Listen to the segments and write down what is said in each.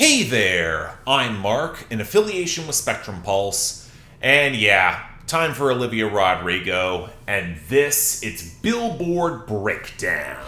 Hey there, I'm Mark, in affiliation with Spectrum Pulse, and yeah, time for Olivia Rodrigo, and it's Billboard Breakdown.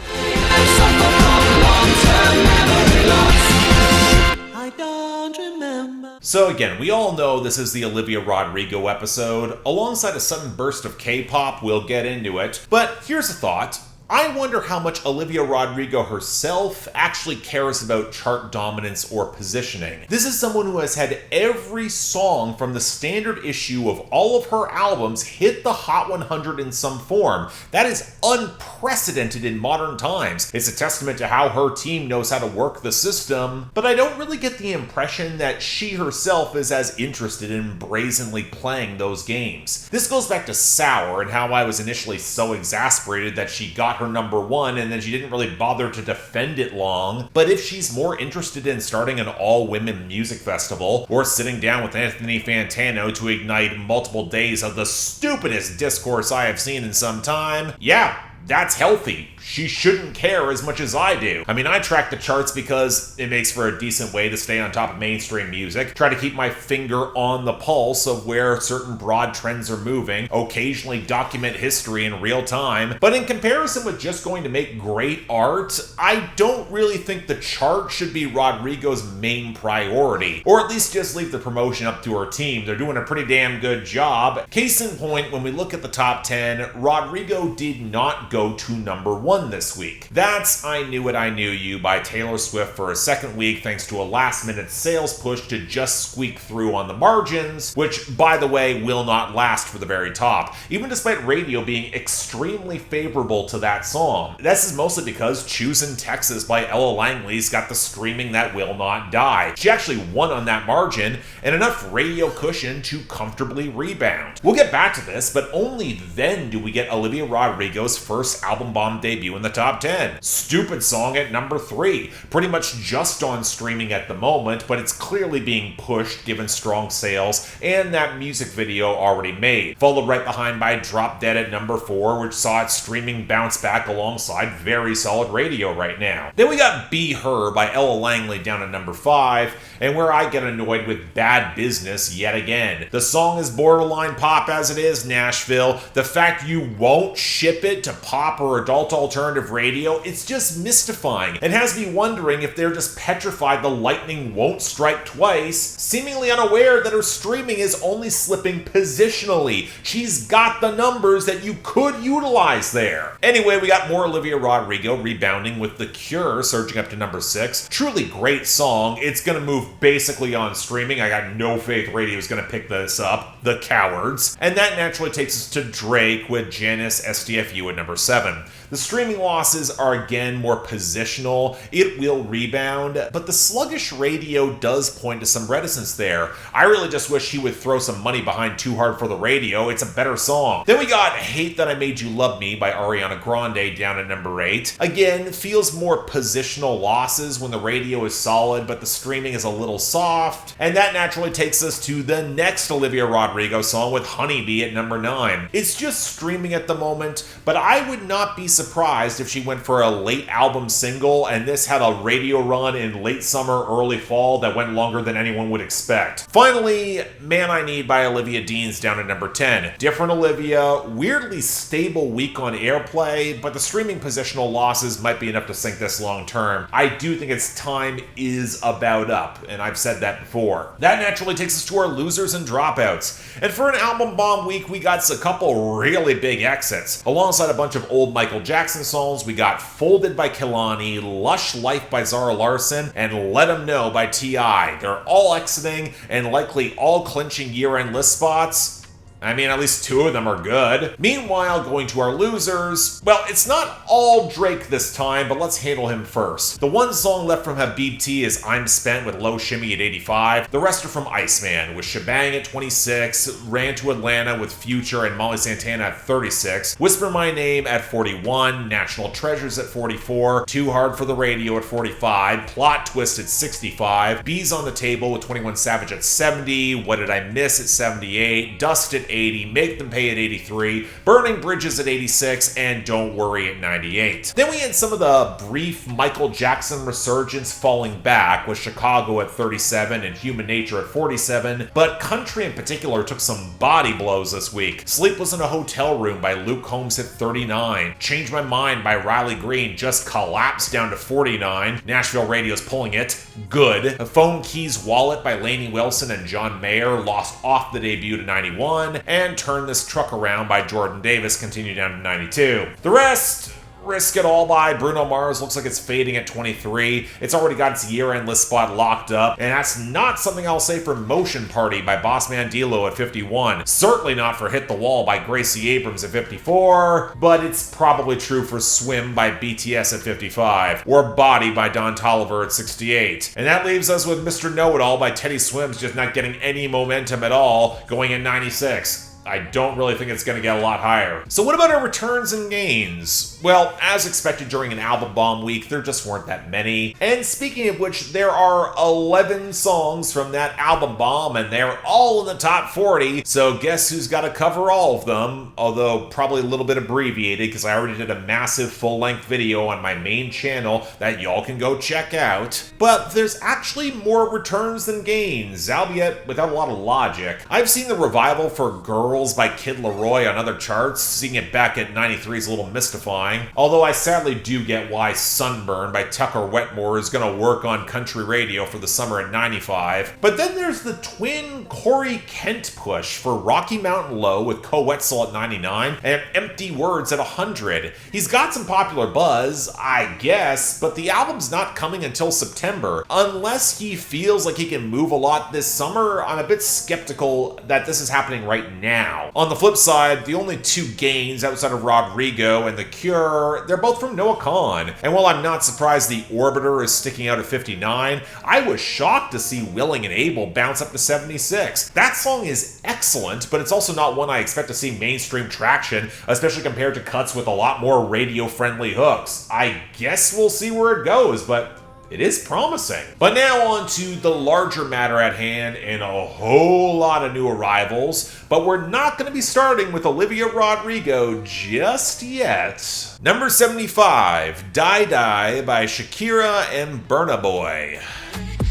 I don't remember. So again, we all know this is the Olivia Rodrigo episode. Alongside a sudden burst of K-pop, we'll get into it, but here's a thought. I wonder how much Olivia Rodrigo herself actually cares about chart dominance or positioning. This is someone who has had every song from the standard issue of all of her albums hit the Hot 100 in some form. That is unprecedented in modern times. It's a testament to how her team knows how to work the system, but I don't really get the impression that she herself is as interested in brazenly playing those games. This goes back to Sour and how I was initially so exasperated that she got her number one and then she didn't really bother to defend it long. But if she's more interested in starting an all-women music festival or sitting down with Anthony Fantano to ignite multiple days of the stupidest discourse I have seen in some time, yeah, that's healthy. She shouldn't care as much as I do. I mean, I track the charts because it makes for a decent way to stay on top of mainstream music, try to keep my finger on the pulse of where certain broad trends are moving, occasionally document history in real time, but in comparison with just going to make great art, I don't really think the chart should be Rodrigo's main priority, or at least just leave the promotion up to her team. They're doing a pretty damn good job. Case in point, when we look at the top 10, Rodrigo did not go to number 1 this week. That's I Knew It, I Knew You by Taylor Swift for a second week thanks to a last-minute sales push to just squeak through on the margins, which, by the way, will not last for the very top, even despite radio being extremely favorable to that song. This is mostly because Choosin' Texas by Ella Langley's got the streaming that will not die. She actually won on that margin, and enough radio cushion to comfortably rebound. We'll get back to this, but only then do we get Olivia Rodrigo's first album bomb debut in the top 10. Stupid Song at number 3. Pretty much just on streaming at the moment, but it's clearly being pushed given strong sales and that music video already made. Followed right behind by Drop Dead at number 4, which saw its streaming bounce back alongside very solid radio right now. Then we got Be Her by Ella Langley down at number 5, and where I get annoyed with Bad Business yet again. The song is borderline pop as it is, Nashville. The fact you won't ship it to pop or adult alternative radio, it's just mystifying and has me wondering if they're just petrified the lightning won't strike twice, seemingly unaware that her streaming is only slipping positionally. She's got the numbers that you could utilize there. Anyway, we got more Olivia Rodrigo rebounding with The Cure surging up to number 6. Truly great song. It's gonna move basically on streaming. I got no faith radio is gonna pick this up. The Cowards. And that naturally takes us to Drake with Janice STFU at number 7. The streaming losses are again more positional. It will rebound, but the sluggish radio does point to some reticence there. I really just wish he would throw some money behind Too Hard for the Radio. It's a better song. Then we got Hate That I Made You Love Me by Ariana Grande down at number 8. Again, feels more positional losses when the radio is solid, but the streaming is a little soft. And that naturally takes us to the next Olivia Rodrigo song with Honeybee at number 9. It's just streaming at the moment, but I would not be surprised if she went for a late album single and this had a radio run in late summer, early fall that went longer than anyone would expect. Finally, Man I Need by Olivia Dean's down at number 10. Different Olivia, weirdly stable week on airplay, but the streaming positional losses might be enough to sink this long term. I do think its time is about up, and I've said that before. That naturally takes us to our losers and dropouts. And for an album bomb week, we got a couple really big exits. Alongside a bunch of old Michael Jackson songs, we got Folded by Kehlani, Lush Life by Zara Larsson, and Let 'Em Know by T.I. They're all exiting and likely all clinching year-end list spots. I mean, at least 2 of them are good. Meanwhile, going to our losers, well, it's not all Drake this time, but let's handle him first. The one song left from Habibti is I'm Spent with Low Shimmy at 85. The rest are from Iceman with Shebang at 26, Ran to Atlanta with Future and Molly Santana at 36, Whisper My Name at 41, National Treasures at 44, Too Hard for the Radio at 45, Plot Twist at 65, Bees on the Table with 21 Savage at 70, What Did I Miss at 78, Dust at 80, Make Them Pay at 83, Burning Bridges at 86, and Don't Worry at 98. Then we had some of the brief Michael Jackson resurgence falling back, with Chicago at 37 and Human Nature at 47, but country in particular took some body blows this week. Sleepless in a Hotel Room by Luke Combs hit 39, Change My Mind by Riley Green just collapsed down to 49, Nashville Radio's pulling it, good. A Phone Keys Wallet by Lainey Wilson and John Mayer lost off the debut to 91, and Turn This Truck Around by Jordan Davis continued down to 92. The rest... Risk It All by Bruno Mars looks like it's fading at 23. It's already got its year-end list spot locked up, and that's not something I'll say for Motion Party by Boss Man D-Lo at 51. Certainly not for Hit the Wall by Gracie Abrams at 54, but it's probably true for Swim by BTS at 55, or Body by Don Toliver at 68. And that leaves us with Mr. Know-It-All by Teddy Swims just not getting any momentum at all, going at 96. I don't really think it's going to get a lot higher. So what about our returns and gains? Well, as expected during an album bomb week, there just weren't that many. And speaking of which, there are 11 songs from that album bomb, and they're all in the top 40, so guess who's got to cover all of them? Although probably a little bit abbreviated, because I already did a massive full-length video on my main channel that y'all can go check out. But there's actually more returns than gains, albeit without a lot of logic. I've seen the revival for Girls by Kid Laroi on other charts. Seeing it back at 93 is a little mystifying. Although I sadly do get why Sunburn by Tucker Wetmore is going to work on country radio for the summer at 95. But then there's the twin Corey Kent push for Rocky Mountain Low with Co Wetzel at 99 and Empty Words at 100. He's got some popular buzz, I guess, but the album's not coming until September. Unless he feels like he can move a lot this summer, I'm a bit skeptical that this is happening right now. On the flip side, the only two gains outside of Rodrigo and The Cure, they're both from Noah Kahan. And while I'm not surprised the Orbiter is sticking out at 59, I was shocked to see Willing and Able bounce up to 76. That song is excellent, but it's also not one I expect to see mainstream traction, especially compared to cuts with a lot more radio-friendly hooks. I guess we'll see where it goes, but it is promising. But now on to the larger matter at hand and a whole lot of new arrivals. But we're not going to be starting with Olivia Rodrigo just yet. Number 75, Dai Dai by Shakira and Burna Boy.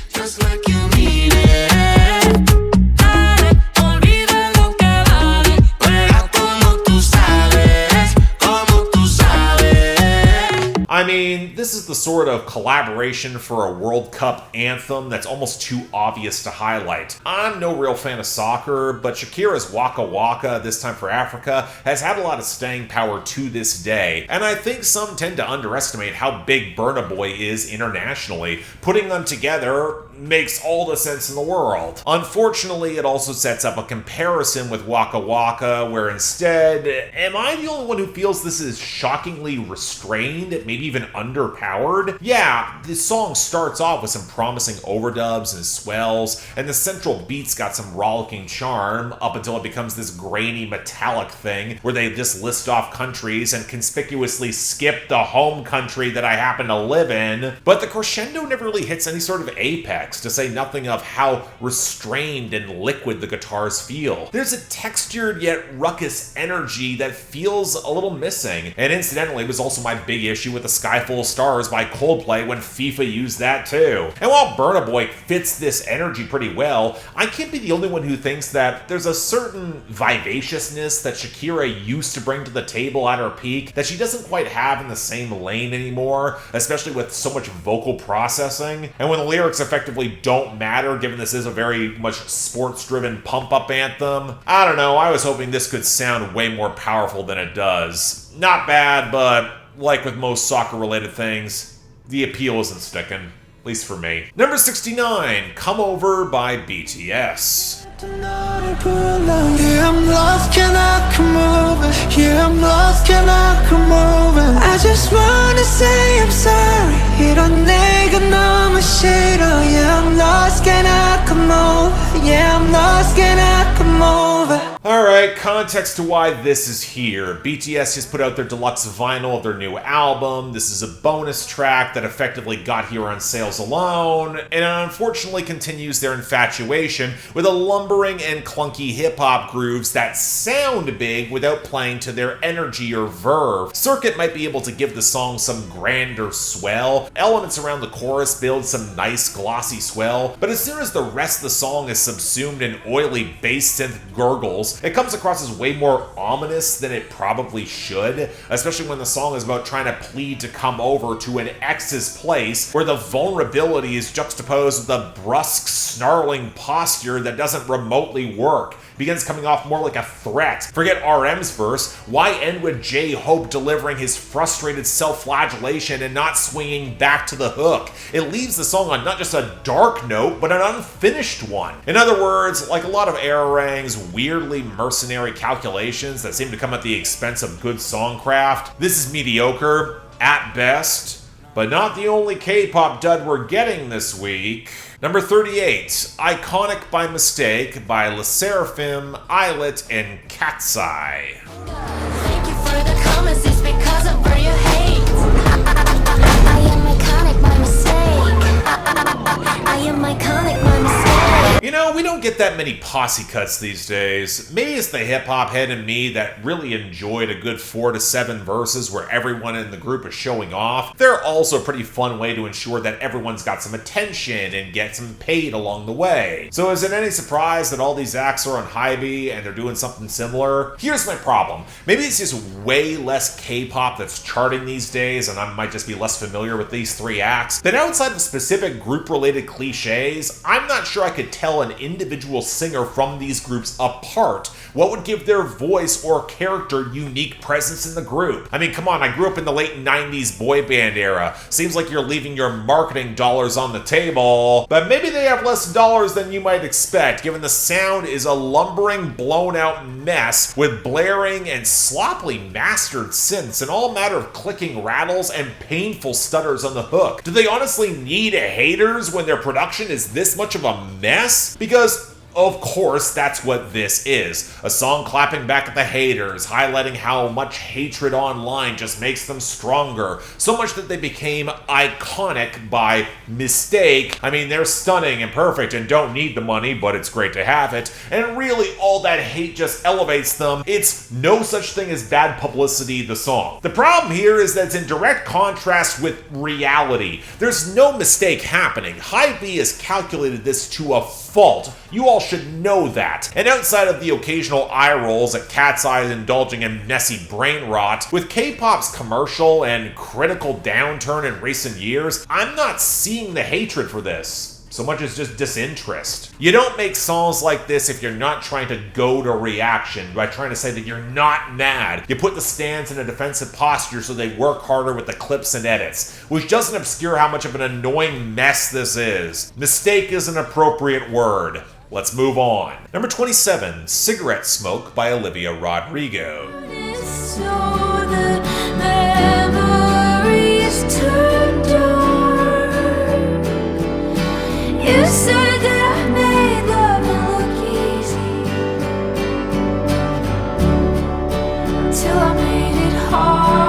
Just like you mean it. I mean, this is the sort of collaboration for a World Cup anthem that's almost too obvious to highlight. I'm no real fan of soccer, but Shakira's Waka Waka, This Time for Africa, has had a lot of staying power to this day, and I think some tend to underestimate how big Burna Boy is internationally. Putting them together makes all the sense in the world. Unfortunately, it also sets up a comparison with Waka Waka, where instead, am I the only one who feels this is shockingly restrained, maybe even underpowered? Yeah, this song starts off with some promising overdubs and swells, and the central beat's got some rollicking charm, up until it becomes this grainy metallic thing, where they just list off countries and conspicuously skip the home country that I happen to live in. But the crescendo never really hits any sort of apex, to say nothing of how restrained and liquid the guitars feel. There's a textured yet ruckus energy that feels a little missing, and incidentally, it was also my big issue with The Sky Full of Stars by Coldplay when FIFA used that too. And while Burna Boy fits this energy pretty well, I can't be the only one who thinks that there's a certain vivaciousness that Shakira used to bring to the table at her peak that she doesn't quite have in the same lane anymore, especially with so much vocal processing. And when the lyrics effectively don't matter, given this is a very much sports-driven pump-up anthem, I don't know, I was hoping this could sound way more powerful than it does. Not bad, but like with most soccer-related things, the appeal isn't sticking, at least for me. Number 69, Come Over by BTS. Yeah, I'm lost, can I come over? Yeah, I'm lost, can I come over? I just wanna say I'm sorry. 이런 내가 너무 싫어. Yeah, I'm lost, can I come over? Yeah, I'm lost, can I come over? Alright, Alright, context to why this is here. BTS just put out their deluxe vinyl of their new album. This is a bonus track that effectively got here on sales alone, and it unfortunately continues their infatuation with a lumbering and clunky hip-hop grooves that sound big without playing to their energy or verve. Circuit might be able to give the song some grander swell. Elements around the chorus build some nice glossy swell, but as soon as the rest of the song is subsumed in oily bass synth gurgles, it comes across as way more ominous than it probably should, especially when the song is about trying to plead to come over to an ex's place where the vulnerability is juxtaposed with a brusque, snarling posture that doesn't remotely work. Begins coming off more like a threat. Forget RM's verse. Why end with J-Hope delivering his frustrated self-flagellation and not swinging back to the hook? It leaves the song on not just a dark note, but an unfinished one. In other words, like a lot of Arirang's weirdly mercenary calculations that seem to come at the expense of good songcraft, this is mediocre, at best, but not the only K-pop dud we're getting this week. Number 38, Iconic by Mistake by SSERAFIM, ILLIT, and KATSEYE. Thank you for the comments, it's because of where you hate. I am iconic by mistake. I am iconic by mistake. You know, we don't get that many posse cuts these days. Maybe it's the hip-hop head in me that really enjoyed a good 4 to 7 verses where everyone in the group is showing off. They're also a pretty fun way to ensure that everyone's got some attention and gets some paid along the way. So is it any surprise that all these acts are on honeybee and they're doing something similar? Here's my problem. Maybe it's just way less K-pop that's charting these days, and I might just be less familiar with these 3 acts. But outside of specific group-related cliches, I'm not sure I could tell an individual singer from these groups apart. What would give their voice or character unique presence in the group? I mean, come on, I grew up in the late 90s boy band era. Seems like you're leaving your marketing dollars on the table, but maybe they have less dollars than you might expect, given the sound is a lumbering, blown-out mess with blaring and sloppily mastered synths and all matter of clicking rattles and painful stutters on the hook. Do they honestly need haters when their production is this much of a mess? Because of course, that's what this is. A song clapping back at the haters, highlighting how much hatred online just makes them stronger. So much that they became iconic by mistake. I mean, they're stunning and perfect and don't need the money, but it's great to have it. And really, all that hate just elevates them. It's no such thing as bad publicity, the song. The problem here is that it's in direct contrast with reality. There's no mistake happening. honeybee has calculated this to a fault. You all should know that. And outside of the occasional eye rolls at KATSEYE indulging in messy brain rot, with K-pop's commercial and critical downturn in recent years, I'm not seeing the hatred for this so much as just disinterest. You don't make songs like this if you're not trying to goad a reaction by trying to say that you're not mad. You put the stands in a defensive posture so they work harder with the clips and edits, which doesn't obscure how much of an annoying mess this is. Mistake is an appropriate word. Let's move on. Number 27, Cigarette Smoke by Olivia Rodrigo. So the memories turn dark. You said that I made love look easy until I made it hard.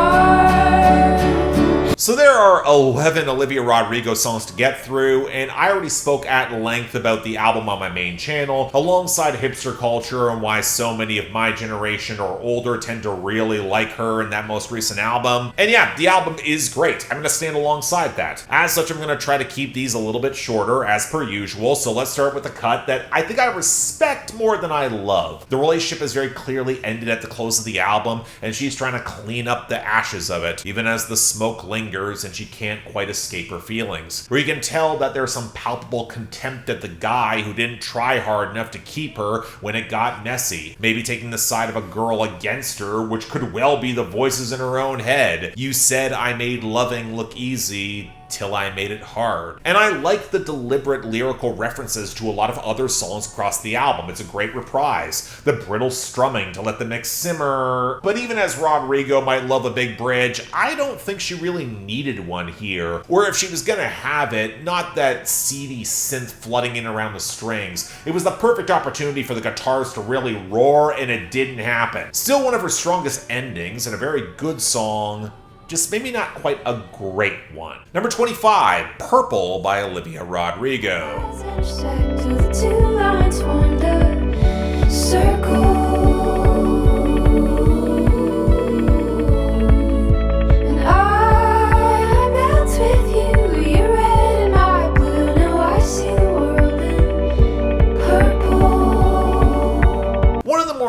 So there are 11 Olivia Rodrigo songs to get through, and I already spoke at length about the album on my main channel, alongside hipster culture and why so many of my generation or older tend to really like her in that most recent album. And yeah, the album is great. I'm going to stand alongside that. As such, I'm going to try to keep these a little bit shorter, as per usual, so let's start with a cut that I think I respect more than I love. The relationship is very clearly ended at the close of the album, and she's trying to clean up the ashes of it, even as the smoke lingers and she can't quite escape her feelings. Where you can tell that there's some palpable contempt at the guy who didn't try hard enough to keep her when it got messy. Maybe taking the side of a girl against her, which could well be the voices in her own head. You said I made loving look easy Till I Made It Hard. And I like the deliberate lyrical references to a lot of other songs across the album. It's a great reprise. The brittle strumming to let the mix simmer. But even as Rodrigo might love a big bridge, I don't think she really needed one here. Or if she was gonna have it, not that seedy synth flooding in around the strings. It was the perfect opportunity for the guitars to really roar, and it didn't happen. Still one of her strongest endings, and a very good song, just maybe not quite a great one. Number 25, Purple by Olivia Rodrigo.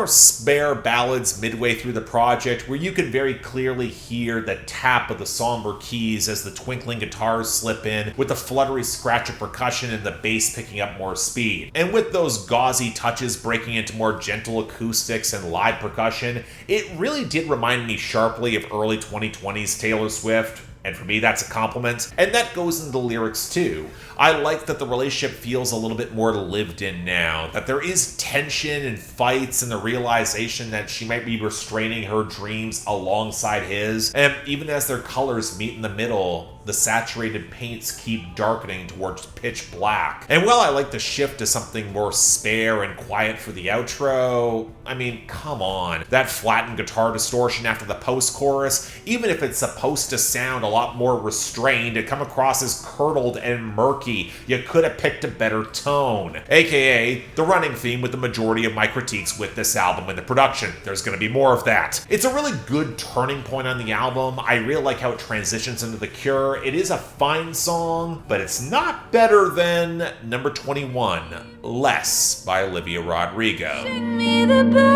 Spare ballads midway through the project where you can very clearly hear the tap of the somber keys as the twinkling guitars slip in, with the fluttery scratch of percussion and the bass picking up more speed. And with those gauzy touches breaking into more gentle acoustics and live percussion, it really did remind me sharply of early 2020s Taylor Swift. And for me, that's a compliment. And that goes into the lyrics too. I like that the relationship feels a little bit more lived in now, that there is tension and fights and the realization that she might be restraining her dreams alongside his. And even as their colors meet in the middle, the saturated paints keep darkening towards pitch black. And while I like the shift to something more spare and quiet for the outro, I mean, come on. That flattened guitar distortion after the post-chorus, even if it's supposed to sound a lot more restrained and come across as curdled and murky, you could have picked a better tone. AKA the running theme with the majority of my critiques with this album and the production. There's gonna be more of that. It's a really good turning point on the album. I really like how it transitions into The Cure. It is a fine song, but it's not better than number 21, Less by Olivia Rodrigo. Sing me the best.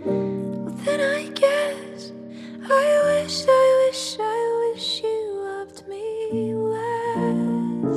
Well, then I guess I wish you loved me less.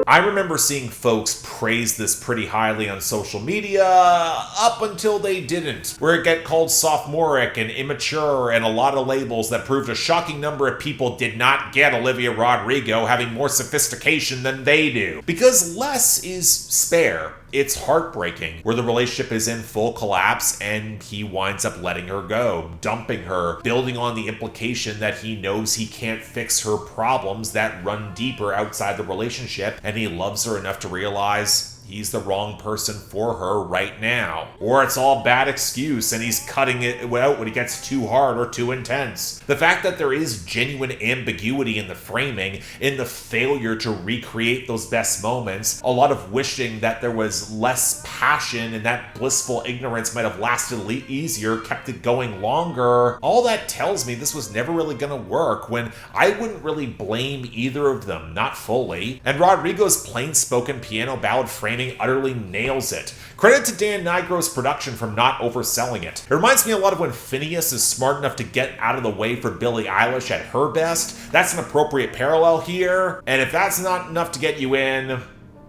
I remember seeing folks praise this pretty highly on social media up until they didn't, where it got called sophomoric and immature, and a lot of labels that proved a shocking number of people did not get Olivia Rodrigo having more sophistication than they do. Because Less is spare. It's heartbreaking, where the relationship is in full collapse and he winds up letting her go, dumping her, building on the implication that he knows he can't fix her problems that run deeper outside the relationship, and he loves her enough to realize he's the wrong person for her right now. Or it's all bad excuse and he's cutting it out when it gets too hard or too intense. The fact that there is genuine ambiguity in the framing, in the failure to recreate those best moments, a lot of wishing that there was less passion and that blissful ignorance might have lasted easier, kept it going longer, all that tells me this was never really gonna work, when I wouldn't really blame either of them, not fully. And Rodrigo's plain-spoken piano ballad framing utterly nails it. Credit to Dan Nigro's production for not overselling it. It reminds me a lot of when Phineas is smart enough to get out of the way for Billie Eilish at her best. That's an appropriate parallel here. And if that's not enough to get you in,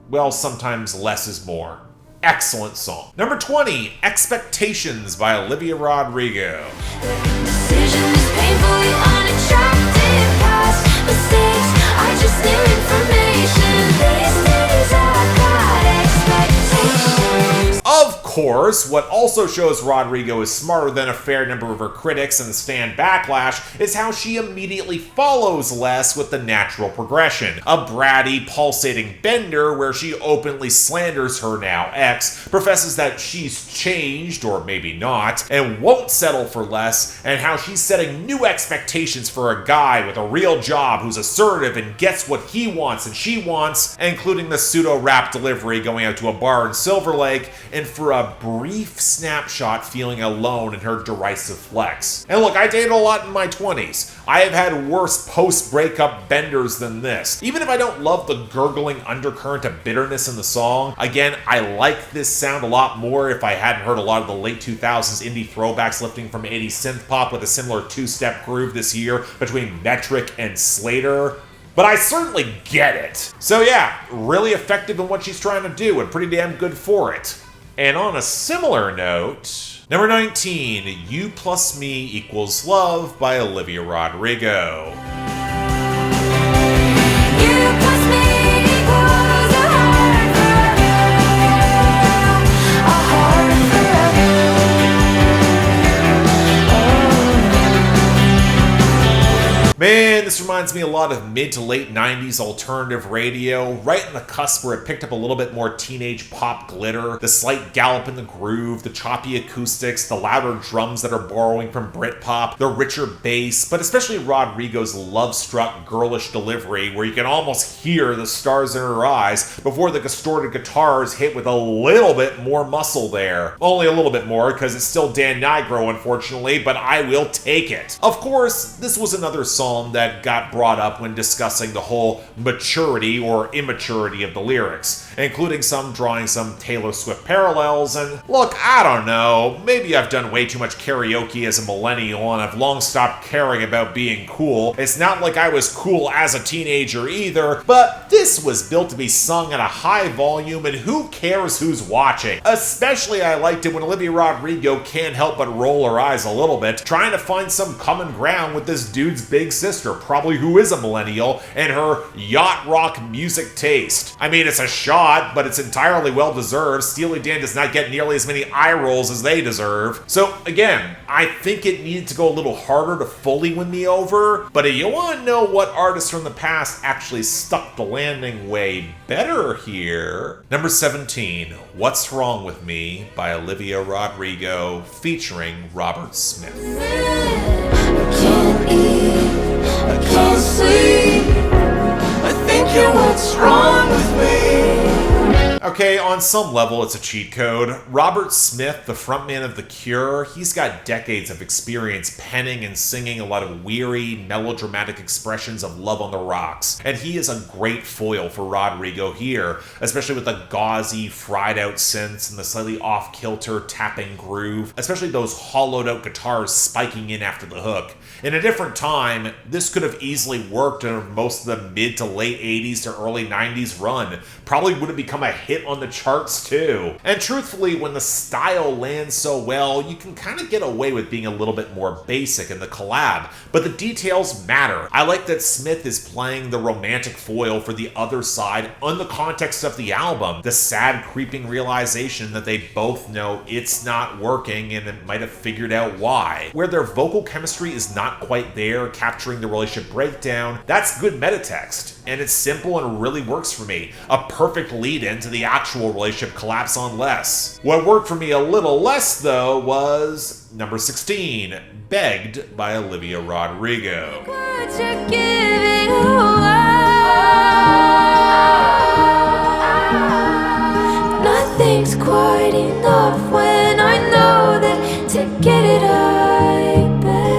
well, sometimes less is more. Excellent song. Number 20, Expectations by Olivia Rodrigo. Decision is painfully unattractive. Past mistakes, I just need information. These days I got expectations. Of course, what also shows Rodrigo is smarter than a fair number of her critics and the stan backlash is how she immediately follows Less with the natural progression. A bratty, pulsating bender where she openly slanders her now ex, professes that she's changed, or maybe not, and won't settle for less, and how she's setting new expectations for a guy with a real job who's assertive and gets what he wants and she wants, including the pseudo-rap delivery going out to a bar in Silver Lake, and for a brief snapshot feeling alone in her derisive flex. And look, I dated a lot in my 20s. I have had worse post-breakup benders than this. Even if I don't love the gurgling undercurrent of bitterness in the song, again, I like this sound a lot more if I hadn't heard a lot of the late 2000s indie throwbacks lifting from 80s synth pop with a similar two-step groove this year between Metric and Slater. But I certainly get it. So yeah, really effective in what she's trying to do and pretty damn good for it. And on a similar note, number 19, You Plus Me Equals Love by Olivia Rodrigo. reminds me a lot of mid to late 90s alternative radio, right on the cusp where it picked up a little bit more teenage pop glitter, the slight gallop in the groove, the choppy acoustics, the louder drums that are borrowing from Britpop, the richer bass, but especially Rodrigo's love-struck girlish delivery where you can almost hear the stars in her eyes before the distorted guitars hit with a little bit more muscle there. Only a little bit more because it's still Dan Nigro unfortunately, but I will take it. Of course, this was another song that got brought up when discussing the whole maturity or immaturity of the lyrics, including some drawing some Taylor Swift parallels, and look, I don't know, maybe I've done way too much karaoke as a millennial and I've long stopped caring about being cool. It's not like I was cool as a teenager either, but this was built to be sung at a high volume and who cares who's watching? Especially I liked it when Olivia Rodrigo can't help but roll her eyes a little bit, trying to find some common ground with this dude's big sister, probably who is a millennial, and her yacht rock music taste. I mean, it's a shot, but it's entirely well deserved. Steely Dan does not get nearly as many eye rolls as they deserve. So again, I think it needed to go a little harder to fully win me over, but if you want to know what artists from the past actually stuck the landing way better here, number 17, What's Wrong With Me by Olivia Rodrigo featuring Robert Smith. I can't eat, I can't sleep. I think you're what's wrong with me. Okay, on some level, it's a cheat code. Robert Smith, the frontman of The Cure, he's got decades of experience penning and singing a lot of weary, melodramatic expressions of love on the rocks, and he is a great foil for Rodrigo here, especially with the gauzy, fried-out synths and the slightly off-kilter tapping groove, especially those hollowed-out guitars spiking in after the hook. In a different time, this could have easily worked in most of the mid to late 80s to early 90s run. Probably would have become a hit on the charts too. And truthfully, when the style lands so well, you can kind of get away with being a little bit more basic in the collab, but the details matter. I like that Smith is playing the romantic foil for the other side on the context of the album, the sad creeping realization that they both know it's not working and it might have figured out why. Where their vocal chemistry is not quite there, capturing the relationship breakdown, that's good metatext. And it's simple and really works for me. A perfect lead-in to the actual relationship collapse on Less. What worked for me a little less, though, was number 16, Begged by Olivia Rodrigo. What you're giving away. Nothing's quite enough when I know that to get it I beg.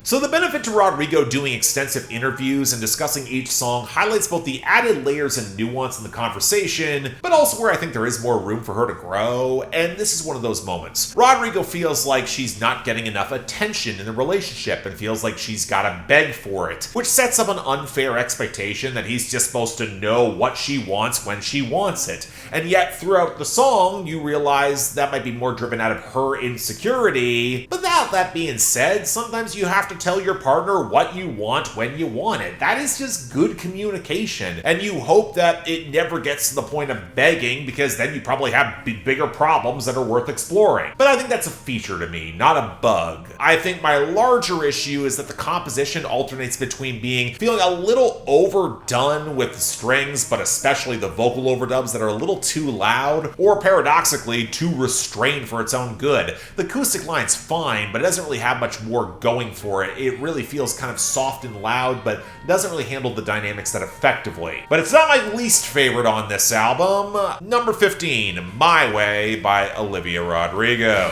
So the benefit to Rodrigo doing extensive interviews and discussing each song highlights both the added layers and nuance in the conversation, but also where I think there is more room for her to grow, and this is one of those moments. Rodrigo feels like she's not getting enough attention in the relationship and feels like she's gotta beg for it, which sets up an unfair expectation that he's just supposed to know what she wants when she wants it. And yet throughout the song, you realize that might be more driven out of her insecurity. But that being said, sometimes you have to tell your partner what you want when you want it. That is just good communication. And you hope that it never gets to the point of begging, because then you probably have bigger problems that are worth exploring. But I think that's a feature to me, not a bug. I think my larger issue is that the composition alternates between feeling a little overdone with the strings, but especially the vocal overdubs that are a little too loud, or paradoxically, too restrained for its own good. The acoustic line's fine, but it doesn't really have much more going for it. It really feels kind of soft and loud, but doesn't really handle the dynamics that effectively. But it's not my least favorite on this album. Number 15, My Way by Olivia Rodrigo.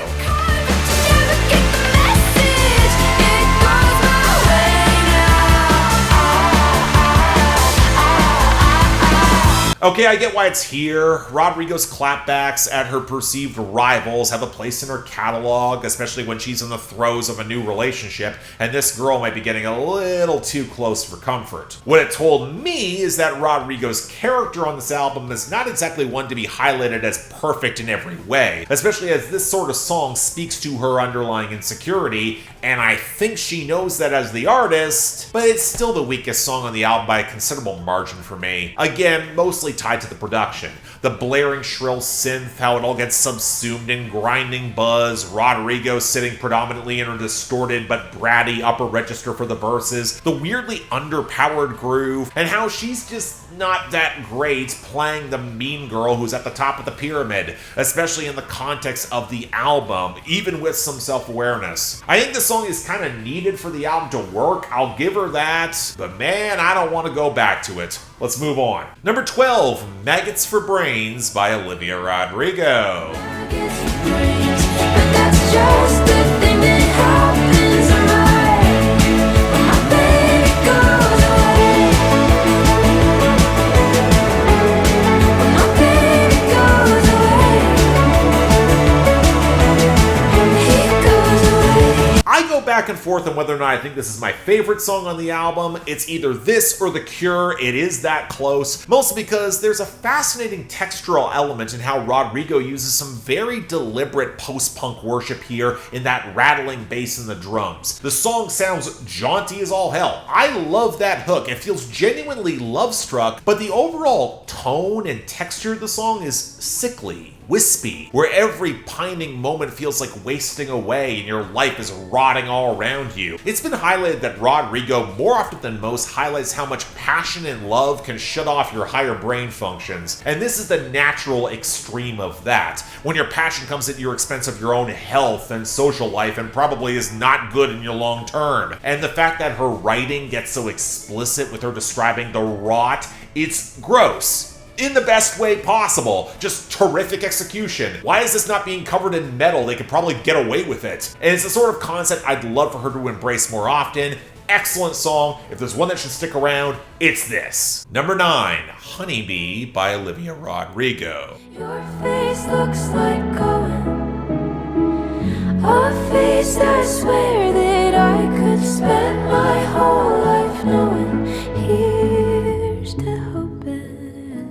Okay, I get why it's here. Rodrigo's clapbacks at her perceived rivals have a place in her catalog, especially when she's in the throes of a new relationship, and this girl might be getting a little too close for comfort. What it told me is that Rodrigo's character on this album is not exactly one to be highlighted as perfect in every way, especially as this sort of song speaks to her underlying insecurity, and I think she knows that as the artist, but it's still the weakest song on the album by a considerable margin for me. Again, mostly tied to the production. The blaring shrill synth, how it all gets subsumed in grinding buzz, Rodrigo sitting predominantly in her distorted but bratty upper register for the verses, the weirdly underpowered groove, and how she's just not that great playing the mean girl who's at the top of the pyramid, especially in the context of the album, even with some self-awareness. I think the song is kind of needed for the album to work, I'll give her that, but man, I don't want to go back to it. Let's move on. Number 12, Maggots for Brains by Olivia Rodrigo. Just the thing that happens in my when my baby goes away. When my baby goes away. He goes away. I go back and forth on whether or not I think this is my favorite song on the album. It's either this or The Cure. It is that close, mostly because there's a fascinating textural element in how Rodrigo uses some very deliberate post-punk worship here in that rattling bass and the drums. The song sounds jaunty as all hell. I love that hook. It feels genuinely love-struck, but the overall tone and texture of the song is sickly, wispy, where every pining moment feels like wasting away and your life is rotting all around you. It's been highlighted that Rodrigo, more often than most, highlights how much passion and love can shut off your higher brain functions, and this is the natural extreme of that, when your passion comes at your expense of your own health and social life and probably is not good in your long term. And the fact that her writing gets so explicit with her describing the rot, it's gross. In the best way possible. Just terrific execution. Why is this not being covered in metal? They could probably get away with it. And it's the sort of concept I'd love for her to embrace more often. Excellent song. If there's one that should stick around, it's this. Number 9, Honeybee by Olivia Rodrigo. Your face looks like going. A face I swear that I could spend my whole life knowing. Here's to hoping.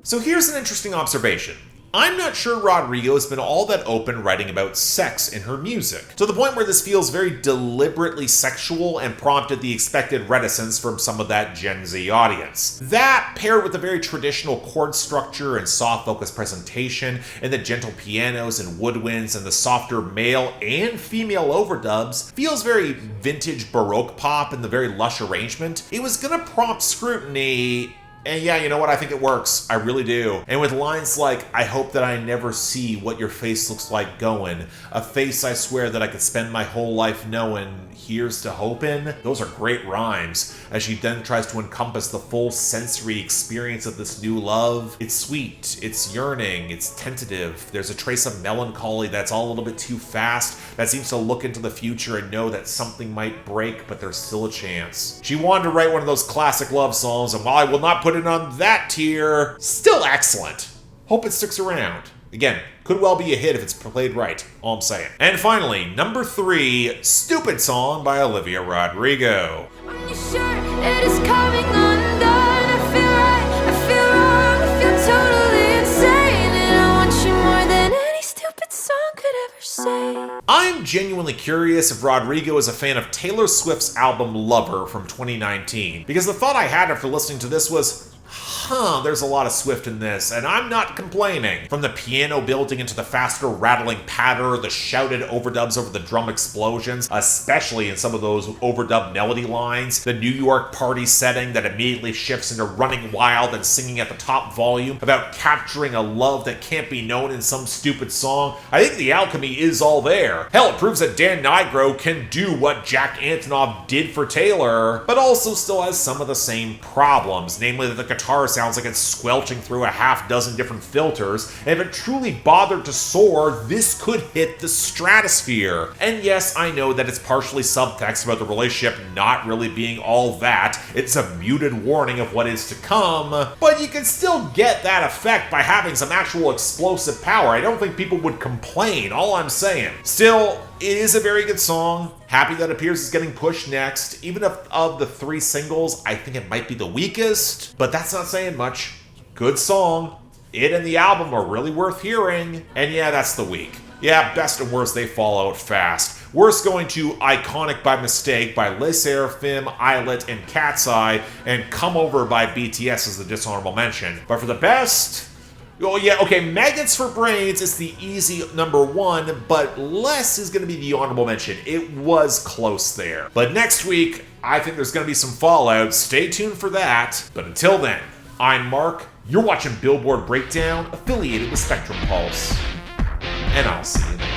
So here's an interesting observation. I'm not sure Rodrigo has been all that open writing about sex in her music, to the point where this feels very deliberately sexual and prompted the expected reticence from some of that Gen Z audience. That, paired with a very traditional chord structure and soft focus presentation, and the gentle pianos and woodwinds and the softer male and female overdubs, feels very vintage Baroque pop in the very lush arrangement. It was gonna prompt scrutiny. And yeah, you know what? I think it works. I really do. And with lines like, I hope that I never see what your face looks like going, a face I swear that I could spend my whole life knowing, here's to hoping, those are great rhymes, as she then tries to encompass the full sensory experience of this new love. It's sweet, it's yearning, it's tentative, there's a trace of melancholy that's all a little bit too fast, that seems to look into the future and know that something might break, but there's still a chance. She wanted to write one of those classic love songs, and while I will not put it on that tier, still excellent. Hope it sticks around. Again, could well be a hit if it's played right, all I'm saying. And finally, number 3, Stupid Song by Olivia Rodrigo. On your shirt, it is coming undone. I feel right, I feel wrong, I feel totally insane. And I want you more than any stupid song could ever say. I'm genuinely curious if Rodrigo is a fan of Taylor Swift's album Lover from 2019, because the thought I had after listening to this was, there's a lot of Swift in this, and I'm not complaining. From the piano building into the faster rattling patter, the shouted overdubs over the drum explosions, especially in some of those overdub melody lines, the New York party setting that immediately shifts into running wild and singing at the top volume about capturing a love that can't be known in some stupid song. I think the alchemy is all there. Hell, it proves that Dan Nigro can do what Jack Antonoff did for Taylor, but also still has some of the same problems, namely that the guitar sounds like it's squelching through a half dozen different filters, and if it truly bothered to soar, this could hit the stratosphere. And yes, I know that it's partially subtext about the relationship not really being all that, it's a muted warning of what is to come, but you can still get that effect by having some actual explosive power. I don't think people would complain, all I'm saying. Still, it is a very good song. Happy that Appears is getting pushed next. Even if of the 3 singles, I think it might be the weakest, but that's not saying much. Good song. It and the album are really worth hearing. And yeah, that's the week. Yeah, best and worst, they fall out fast. Worst going to Iconic by Mistake by SSERAFIM, ILLIT, and KATSEYE, and Come Over by BTS as the dishonorable mention. But for the best... oh yeah, okay, Maggots for Brains is the easy number one, but Less is going to be the honorable mention. It was close there. But next week, I think there's going to be some fallout. Stay tuned for that. But until then, I'm Mark. You're watching Billboard Breakdown, affiliated with Spectrum Pulse. And I'll see you next time.